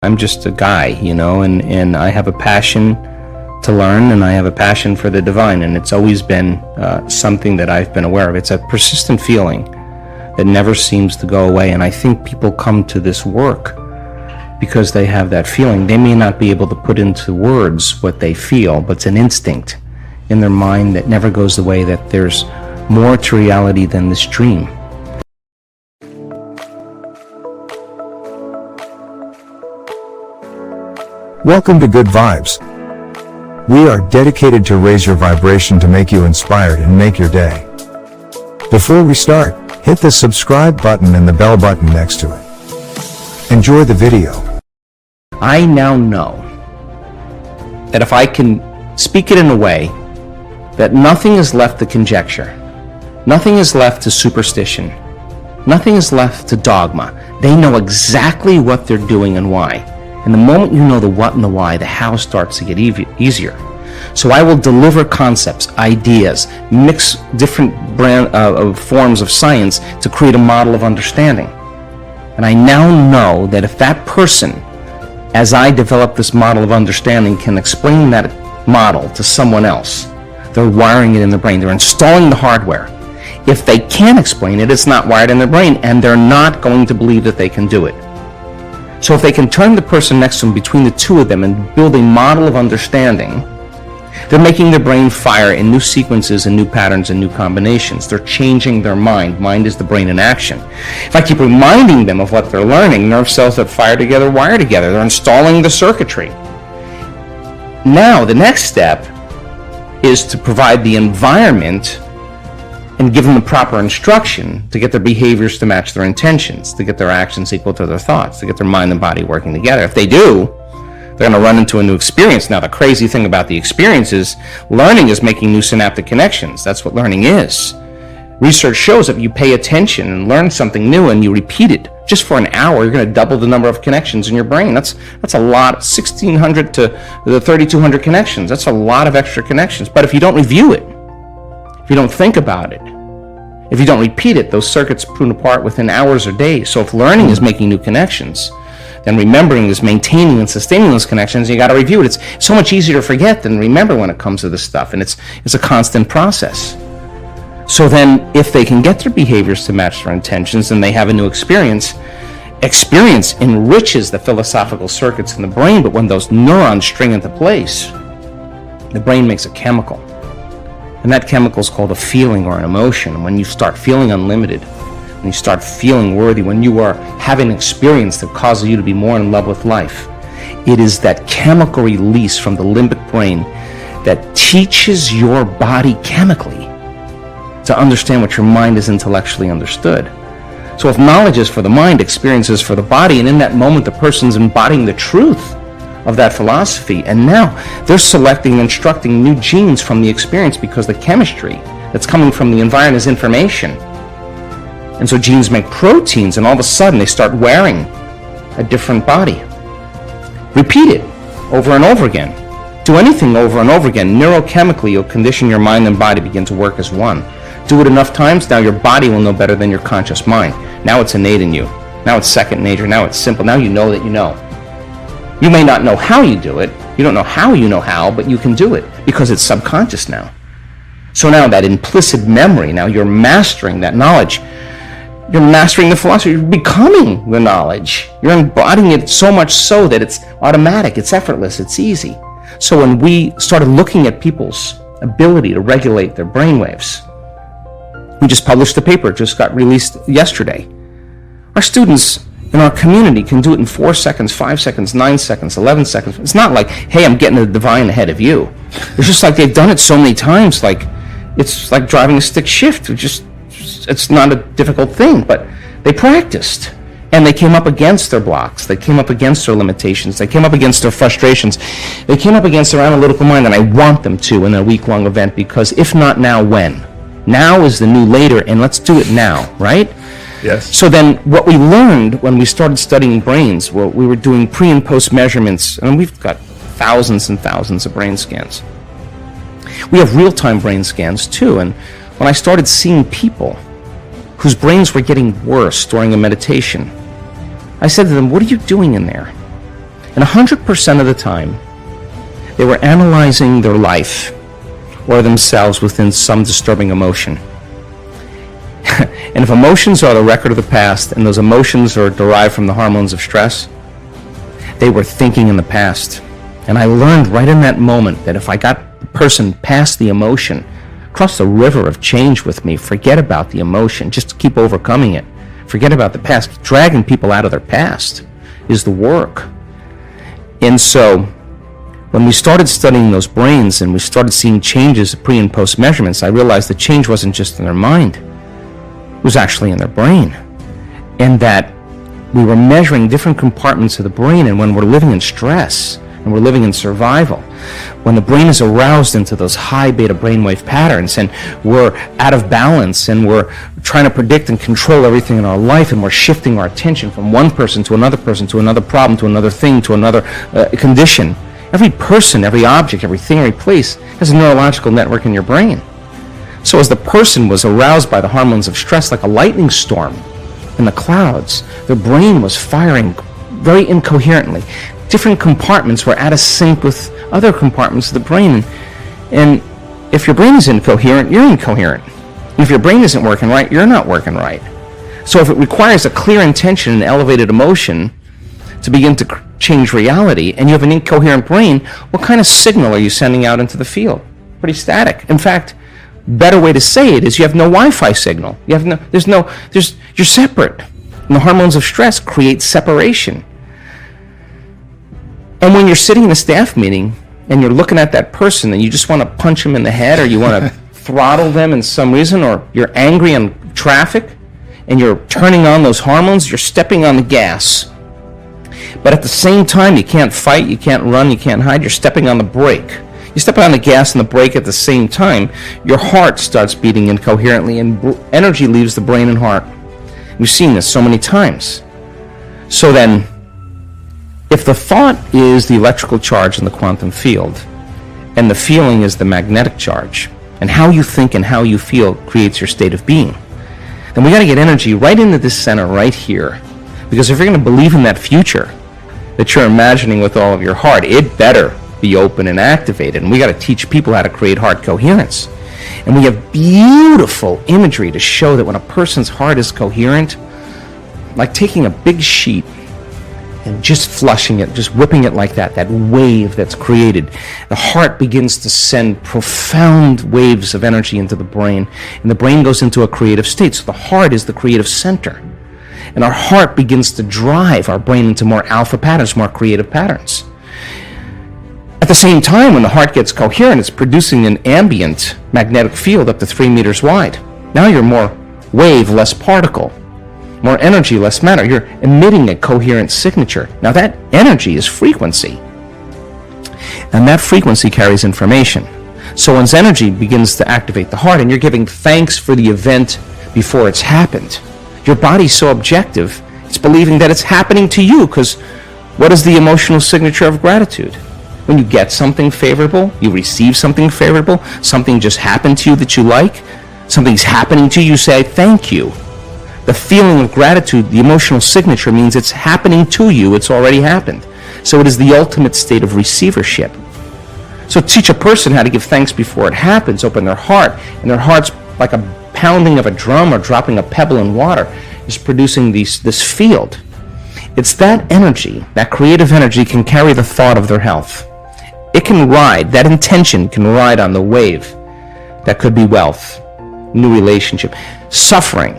I'm just a guy, and I have a passion to learn, and I have a passion for the divine, and it's always been something that I've been aware of. It's a persistent feeling that never seems to go away, and I think people come to this work because they have that feeling. They may not be able to put into words what they feel, but it's an instinct in their mind that never goes away, that there's more to reality than this dream. Welcome to Good Vibes. We are dedicated to raise your vibration to make you inspired and make your day. Before we start, hit the subscribe button and the bell button next to it. Enjoy the video. I now know that if I can speak it in a way that nothing is left to conjecture, nothing is left to superstition, nothing is left to dogma. They know exactly what they're doing and why. And the moment you know the what and the why, the how starts to get easier. So I will deliver concepts, ideas, mix different forms of science to create a model of understanding. And I now know that if that person, as I develop this model of understanding, can explain that model to someone else, they're wiring it in their brain. They're installing the hardware. If they can't explain it, it's not wired in their brain, and they're not going to believe that they can do it. So if they can turn the person next to them, between the two of them, and build a model of understanding, they're making their brain fire in new sequences and new patterns and new combinations. They're changing their mind. Mind is the brain in action. If I keep reminding them of what they're learning, nerve cells that fire together wire together. They're installing the circuitry. Now, the next step is to provide the environment and give them the proper instruction to get their behaviors to match their intentions, to get their actions equal to their thoughts, to get their mind and body working together. If they do, they're going to run into a new experience. Now, the crazy thing about the experience is learning is making new synaptic connections. That's what learning is. Research shows that if you pay attention and learn something new and you repeat it just for an hour, you're going to double the number of connections in your brain. That's a lot, 1,600 to the 3,200 connections. That's a lot of extra connections. But if you don't review it, if you don't think about it, if you don't repeat it, those circuits prune apart within hours or days. So if learning is making new connections, then remembering is maintaining and sustaining those connections. You got to review it. It's so much easier to forget than remember when it comes to this stuff, and it's a constant process. So then, if they can get their behaviors to match their intentions, and they have a new experience. Experience enriches the philosophical circuits in the brain, but when those neurons string into place, the brain makes a chemical. And that chemical is called a feeling or an emotion. And when you start feeling unlimited, when you start feeling worthy, when you are having an experience that causes you to be more in love with life, it is that chemical release from the limbic brain that teaches your body chemically to understand what your mind has intellectually understood. So if knowledge is for the mind, experience is for the body, and in that moment the person's embodying the truth of that philosophy, and now they're selecting and instructing new genes from the experience because the chemistry that's coming from the environment is information. And so genes make proteins, and all of a sudden they start wearing a different body. Repeat it over and over again. Do anything over and over again. Neurochemically, you'll condition your mind and body begin to work as one. Do it enough times, now your body will know better than your conscious mind. Now it's innate in you. Now it's second nature. Now it's simple. Now you know that you know. You may not know how you do it. You don't know how you know how, but you can do it because it's subconscious now. So now that implicit memory, now you're mastering that knowledge. You're mastering the philosophy. You're becoming the knowledge. You're embodying it so much so that it's automatic, it's effortless, it's easy. So when we started looking at people's ability to regulate their brainwaves, we just published a paper. It just got released yesterday. Our students in our community can do it in 4 seconds, 5 seconds, 9 seconds, 11 seconds. It's not like, hey, I'm getting the divine ahead of you. It's just like they've done it so many times, like it's like driving a stick shift. It's not a difficult thing, but they practiced. And they came up against their blocks. They came up against their limitations. They came up against their frustrations. They came up against their analytical mind, and I want them to in a week-long event, because if not now, when? Now is the new later, and let's do it now, right? Yes. So then what we learned when we started studying brains, well, we were doing pre and post measurements, and we've got thousands and thousands of brain scans. We have real-time brain scans too, and when I started seeing people whose brains were getting worse during a meditation, I said to them, what are you doing in there? And 100% of the time, they were analyzing their life or themselves within some disturbing emotion. And if emotions are the record of the past, and those emotions are derived from the hormones of stress, they were thinking in the past. And I learned right in that moment that if I got the person past the emotion, cross the river of change with me, forget about the emotion, just keep overcoming it. Forget about the past. Dragging people out of their past is the work. And so when we started studying those brains and we started seeing changes, pre and post measurements, I realized the change wasn't just in their mind. It was actually in their brain. And that we were measuring different compartments of the brain, and when we're living in stress and we're living in survival, when the brain is aroused into those high beta brainwave patterns and we're out of balance and we're trying to predict and control everything in our life, and we're shifting our attention from one person to another problem, to another thing, to another condition. Every person, every object, every thing, every place has a neurological network in your brain. So as the person was aroused by the hormones of stress like a lightning storm in the clouds, their brain was firing very incoherently. Different compartments were out of sync with other compartments of the brain. And if your brain is incoherent, you're incoherent. And if your brain isn't working right, you're not working right. So if it requires a clear intention and elevated emotion to begin to change reality, and you have an incoherent brain, what kind of signal are you sending out into the field? Pretty static. In fact, better way to say it is you have no Wi-Fi signal. You're separate. And the hormones of stress create separation. And when you're sitting in a staff meeting and you're looking at that person and you just want to punch them in the head, or you want to throttle them in some reason, or you're angry on traffic and you're turning on those hormones, you're stepping on the gas. But at the same time, you can't fight, you can't run, you can't hide, you're stepping on the brake. You step on the gas and the brake at the same time, your heart starts beating incoherently and energy leaves the brain and heart. We've seen this so many times. So then, if the thought is the electrical charge in the quantum field, and the feeling is the magnetic charge, and how you think and how you feel creates your state of being, then we got to get energy right into this center right here. Because if you're going to believe in that future that you're imagining with all of your heart, it better be open and activated. And we got to teach people how to create heart coherence. And we have beautiful imagery to show that when a person's heart is coherent, like taking a big sheet and just flushing it, just whipping it like that wave that's created, the heart begins to send profound waves of energy into the brain, and the brain goes into a creative state. So the heart is the creative center. And our heart begins to drive our brain into more alpha patterns, more creative patterns. At the same time, when the heart gets coherent, it's producing an ambient magnetic field up to 3 meters wide. Now you're more wave, less particle. More energy, less matter. You're emitting a coherent signature. Now that energy is frequency. And that frequency carries information. So once energy begins to activate the heart, and you're giving thanks for the event before it's happened, your body's so objective, it's believing that it's happening to you, because what is the emotional signature of gratitude? When you get something favorable, you receive something favorable, something just happened to you that you like, something's happening to you, you say, thank you. The feeling of gratitude, the emotional signature, means it's happening to you, it's already happened. So it is the ultimate state of receivership. So teach a person how to give thanks before it happens, open their heart, and their heart's like a pounding of a drum or dropping a pebble in water, is producing this field. It's that energy, that creative energy, can carry the thought of their health. It can ride, that intention can ride on the wave that could be wealth, new relationship, suffering,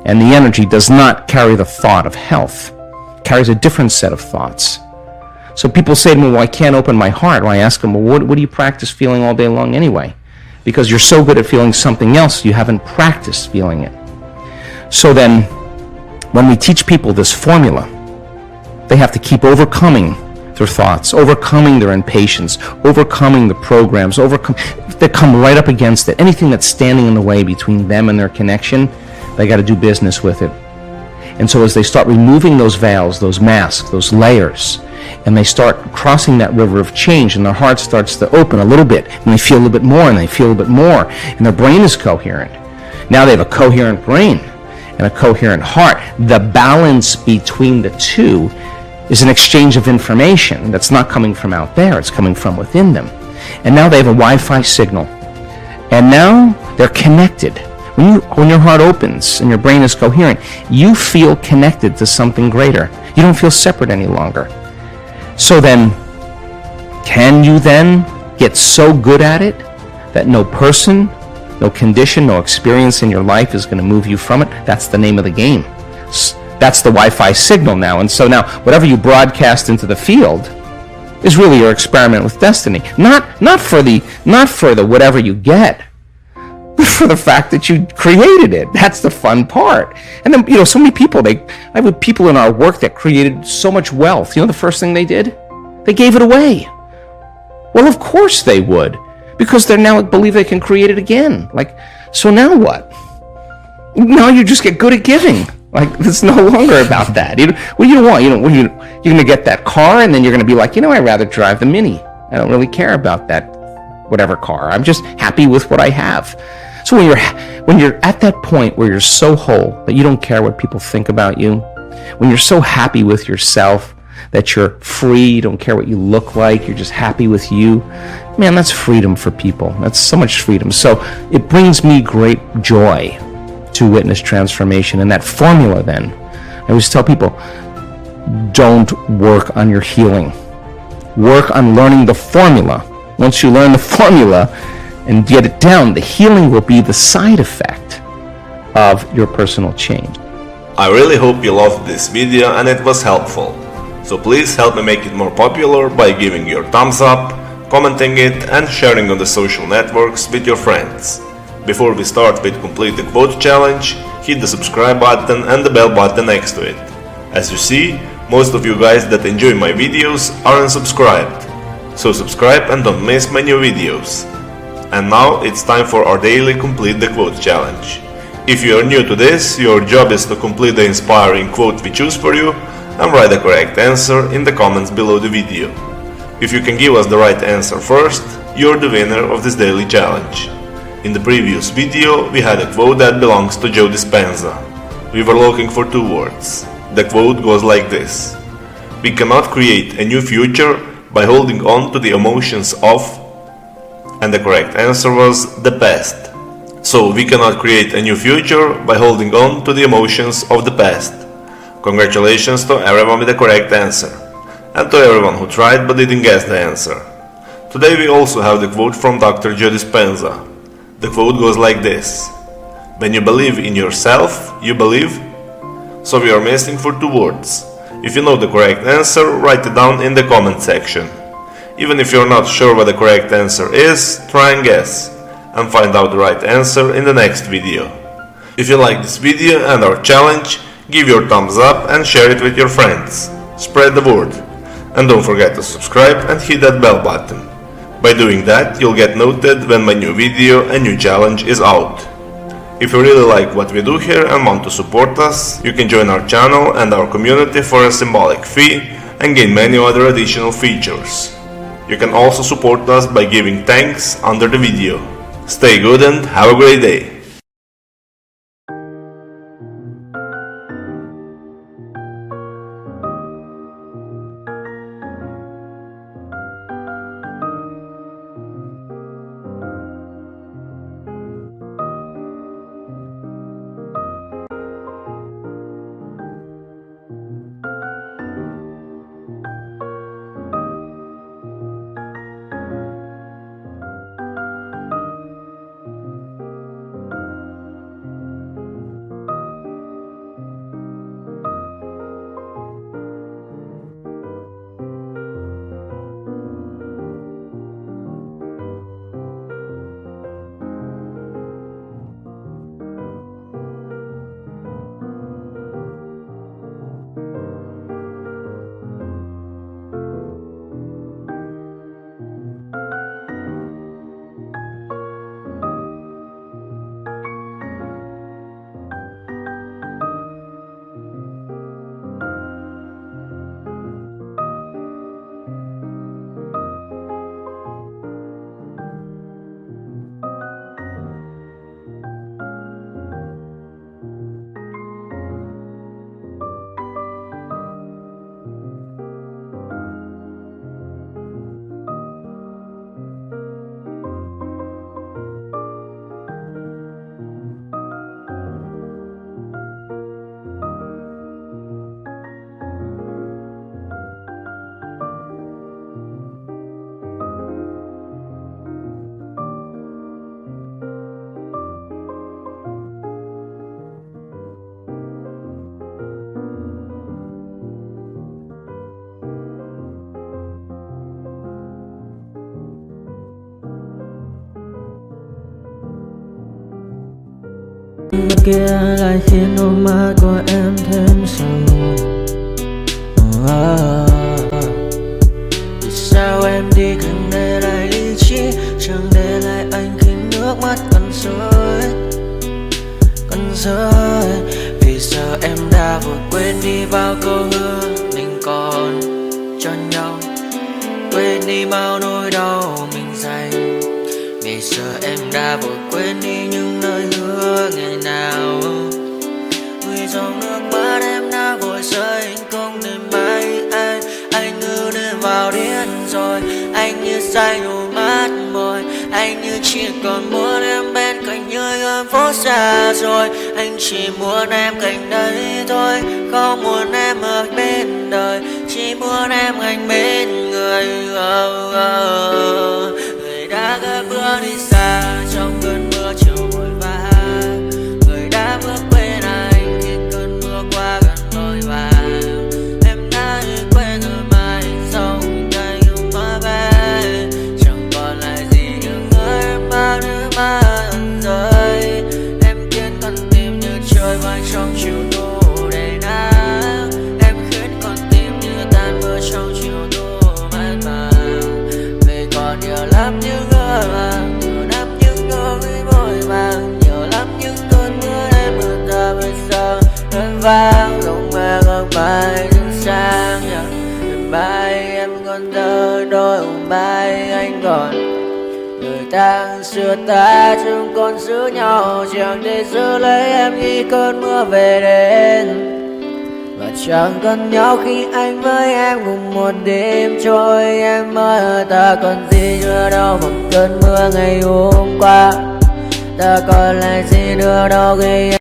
and the energy does not carry the thought of health. It carries a different set of thoughts. So people say to me, well, I can't open my heart. Well, I ask them, well, what do you practice feeling all day long anyway? Because you're so good at feeling something else, you haven't practiced feeling it. So then, when we teach people this formula, they have to keep overcoming their thoughts, overcoming their impatience, overcoming the programs, they come right up against it. Anything that's standing in the way between them and their connection, they got to do business with it. And so as they start removing those veils, those masks, those layers, and they start crossing that river of change, and their heart starts to open a little bit, and they feel a little bit more, and they feel a little bit more, and their brain is coherent. Now they have a coherent brain and a coherent heart. The balance between the two is an exchange of information that's not coming from out there, it's coming from within them. And now they have a Wi-Fi signal. And now they're connected. When your heart opens and your brain is coherent, you feel connected to something greater. You don't feel separate any longer. So then, can you then get so good at it that no person, no condition, no experience in your life is going to move you from it? That's the name of the game. That's the Wi-Fi signal now. And so now, whatever you broadcast into the field is really your experiment with destiny. Not for the whatever you get, but for the fact that you created it. That's the fun part. And then, so many people, I have people in our work that created so much wealth. The first thing they did? They gave it away. Well, of course they would, because they now believe they can create it again. So now what? Now you just get good at giving. It's no longer about that. What do you want? You're going to get that car, and then you're going to be like, I'd rather drive the Mini. I don't really care about that whatever car. I'm just happy with what I have. So when you're at that point where you're so whole that you don't care what people think about you, when you're so happy with yourself that you're free, you don't care what you look like, you're just happy with you, man, that's freedom for people. That's so much freedom. So it brings me great joy to witness transformation. And that formula then, I always tell people, don't work on your healing. Work on learning the formula. Once you learn the formula and get it down, the healing will be the side effect of your personal change. I really hope you loved this video and it was helpful. So please help me make it more popular by giving your thumbs up, commenting it and sharing on the social networks with your friends. Before we start with complete the quote challenge, hit the subscribe button and the bell button next to it. As you see, most of you guys that enjoy my videos are unsubscribed. So subscribe and don't miss my new videos. And now it's time for our daily complete the quote challenge. If you are new to this, your job is to complete the inspiring quote we choose for you and write the correct answer in the comments below the video. If you can give us the right answer first, you're the winner of this daily challenge. In the previous video, we had a quote that belongs to Joe Dispenza. We were looking for two words. The quote goes like this: "We cannot create a new future by holding on to the emotions of," and the correct answer was the past. So we cannot create a new future by holding on to the emotions of the past. Congratulations to everyone with the correct answer, and to everyone who tried but didn't guess the answer. Today we also have the quote from Dr. Joe Dispenza. The quote goes like this: "When you believe in yourself, you believe." So we are missing for two words. If you know the correct answer, write it down in the comment section. Even if you're not sure what the correct answer is, try and guess, and find out the right answer in the next video. If you like this video and our challenge, give your thumbs up and share it with your friends. Spread the word. And don't forget to subscribe and hit that bell button. By doing that, you'll get noted when my new video and new challenge is out. If you really like what we do here and want to support us, you can join our channel and our community for a symbolic fee and gain many other additional features. You can also support us by giving thanks under the video. Stay good and have a great day! Bên kia lại khiến đôi mắt của em thêm sầu. Vì sao em đi không để lại lý trí, chẳng để lại anh khi nước mắt còn rơi. Vì sao em đã vội quên đi bao câu hứa mình còn cho nhau, quên đi bao nỗi đau mình dành. Vì sao em đã vội quên đi những lời hứa ngày nào. Vì dòng nước mắt em đã vội rơi, anh không thể mãi anh như nên vào điên rồi. Anh như say đôi mắt môi, anh như chỉ còn muốn em bên cạnh như ở phố xa rồi. Anh chỉ muốn em cạnh đấy thôi, không muốn em ở bên đời, chỉ muốn em cạnh bên người. Người đã gỡ bước đi xa trong cơn mưa chiều vội vã, người đã bước bên anh khi cơn mưa qua gần vội vã. Em đã quên rồi mai sau ngày yêu má bé, chẳng còn lại gì những người em bao nước mắt rơi. Em khiến con tim như trôi vai trong chiều thu đầy nắng, em khiến con tim như tan vỡ trong chiều thu mát màng. Vì còn nhiều lắm những người vàng, nhiều lắm những nỗi vội vàng, nhiều lắm những cơn mưa em mưa ta bây giờ đơn vang. Không mẹ không bài những sáng đêm mai em còn thơ đôi mai anh còn. Người ta xưa ta chẳng còn giữ nhau, chẳng thể giữ lấy em khi cơn mưa về đến. Và chẳng cần nhau khi anh với em cùng một đêm trôi. Em ơi ta còn gì nữa đâu bằng cơn mưa ngày hôm qua, ta còn lại gì nữa đâu khi